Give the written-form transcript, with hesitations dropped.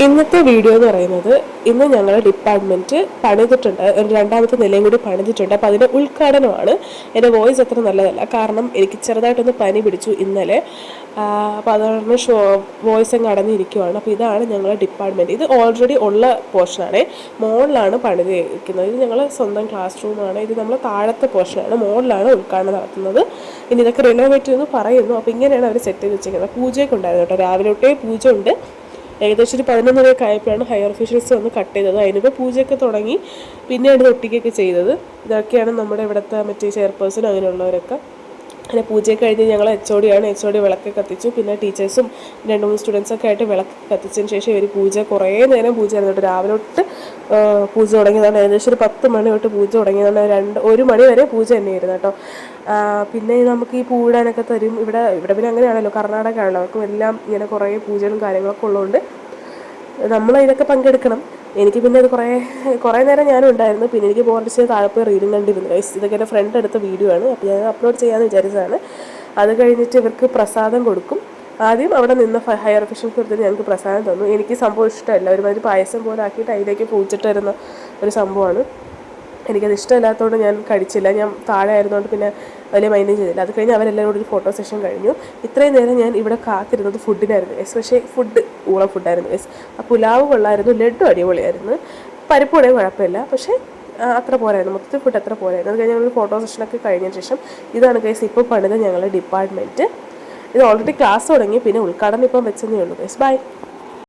ഇന്നത്തെ വീഡിയോ എന്ന് പറയുന്നത് ഇന്ന് ഞങ്ങളുടെ ഡിപ്പാർട്ട്മെൻറ്റ് പണിതിട്ടുണ്ട്, ഒരു രണ്ടാമത്തെ നിലയും കൂടി പണിതിട്ടുണ്ട്. അപ്പോൾ അതിൻ്റെ ഉദ്ഘാടനമാണ്. എൻ്റെ വോയിസ് അത്ര നല്ലതല്ല, കാരണം എനിക്ക് ചെറുതായിട്ടൊന്ന് പനി പിടിച്ചു ഇന്നലെ. അപ്പോൾ അതുകൊണ്ട് വോയിസ് അങ്ങ് അടഞ്ഞിരിക്കുവാണ്. അപ്പോൾ ഇതാണ് ഞങ്ങളുടെ ഡിപ്പാർട്ട്മെൻറ്റ്. ഇത് ഓൾറെഡി ഉള്ള പോർഷനാണ്, മുകളിലാണ് പണിതിരിക്കുന്നത്. ഇത് ഞങ്ങൾ സ്വന്തം ക്ലാസ് റൂമാണ്. ഇത് നമ്മൾ താഴത്തെ പോർഷനാണ്, മുകളിലാണ് ഉദ്ഘാടനം നടത്തുന്നത്. ഇനി ഇതൊക്കെ റിനോവേറ്റ് എന്ന് പറയുന്നു. അപ്പോൾ ഇങ്ങനെയാണ് അവർ സെറ്റ് ചെയ്ത് വെച്ചിരിക്കുന്നത്. പൂജയൊക്കെ ഉണ്ടായിരുന്നു കേട്ടോ, രാവിലെ തൊട്ടേ പൂജ ഉണ്ട്. ഏകദേശം ഒരു 11:30 ആയപ്പോഴാണ് ഹയർ ഒഫീഷ്യൽസ് വന്ന് കട്ട് ചെയ്തത്. അതിനിപ്പോൾ പൂജയൊക്കെ തുടങ്ങി, പിന്നെയാണ് തൊട്ടിക്കൊക്കെ ചെയ്തത്. ഇതൊക്കെയാണ് നമ്മുടെ ഇവിടുത്തെ മറ്റേ ചെയർപേഴ്സണും അങ്ങനെയുള്ളവരൊക്കെ. അങ്ങനെ പൂജയൊക്കെ കഴിഞ്ഞ് ഞങ്ങൾ HOD വിളക്ക് കത്തിച്ചു. പിന്നെ ടീച്ചേഴ്സും 2-3 സ്റ്റുഡൻസൊക്കെ ആയിട്ട് വിളക്ക് കത്തിച്ചതിന് ശേഷം ഇവർ കുറേ നേരം പൂജ ആയിരുന്നു. രാവിലെ തൊട്ട് പൂജ തുടങ്ങിയതാണ്. ഏകദേശം ഒരു 10 മണി തൊട്ട് പൂജ തുടങ്ങിയതാണ്. 1 മണി വരെ പൂജ തന്നെയായിരുന്നു കേട്ടോ. പിന്നെ നമുക്ക് ഈ പൂടാനൊക്കെ തരും. ഇവിടെ പിന്നെ അങ്ങനെയാണല്ലോ, കർണാടക ആണല്ലോ, അവർക്കും എല്ലാം ഇങ്ങനെ കുറേ പൂജകളും കാര്യങ്ങളൊക്കെ ഉള്ളതുകൊണ്ട് നമ്മൾ ഇതിനൊക്കെ പങ്കെടുക്കണം. എനിക്ക് പിന്നെ അത് കുറേ നേരം ഞാനും ഉണ്ടായിരുന്നു. പിന്നെ എനിക്ക് പോകേണ്ട താഴെ പോയി റീലും കണ്ടിരുന്നു. ഇതൊക്കെ എൻ്റെ ഫ്രണ്ട് എടുത്ത വീഡിയോ ആണ്, അപ്പോൾ ഞാൻ അപ്ലോഡ് ചെയ്യാമെന്ന് വിചാരിച്ചതാണ്. അത് കഴിഞ്ഞിട്ട് ഇവർക്ക് പ്രസാദം കൊടുക്കും. ആദ്യം അവിടെ നിന്ന് ഹയർ ഒഫീഷ്യൽസ് കൊടുത്തിട്ട് ഞങ്ങൾക്ക് പ്രസാദം തന്നു. എനിക്ക് സംഭവം ഇഷ്ടമല്ല, ഒരുമാതിരി പായസം പോലെ ആക്കിയിട്ട് അതിലേക്ക് പൂച്ചിട്ട് വരുന്ന ഒരു സംഭവമാണ്. എനിക്കത് ഇഷ്ടമില്ലാത്തതുകൊണ്ട് ഞാൻ കഴിച്ചില്ല. ഞാൻ താഴെ ആയിരുന്നുകൊണ്ട് പിന്നെ വലിയ മൈൻഡ് ചെയ്തില്ല. അത് കഴിഞ്ഞ് അവരെല്ലാവരും കൂടി ഒരു ഫോട്ടോ സെഷൻ കഴിഞ്ഞു. ഇത്രയും നേരം ഞാൻ ഇവിടെ കാത്തിരുന്നത് ഫുഡിനായിരുന്നു. പക്ഷേ ഊള ഫുഡായിരുന്നു. ആ പുലാവ് കൊള്ളായിരുന്നു, ലഡ്ഡു അടിപൊളിയായിരുന്നു, പരിപ്പൂടെ കുഴപ്പമില്ല, പക്ഷേ അത്ര പോരായിരുന്നു, മൊത്തത്തിൽ ഫുഡ് അത്ര പോരായിരുന്നു. അത് കഴിഞ്ഞ് ഞങ്ങൾ ഫോട്ടോ സെഷനൊക്കെ കഴിഞ്ഞതിന് ശേഷം ഇതാണ് ഇപ്പോൾ പണിത് ഞങ്ങളുടെ ഡിപ്പാർട്ട്മെൻറ്റ്. ഇത് ഓൾറെഡി ക്ലാസ് തുടങ്ങി, പിന്നെ ഉദ്ഘാടനം ഇപ്പം വെച്ചതേ ഉള്ളൂ. ബൈ.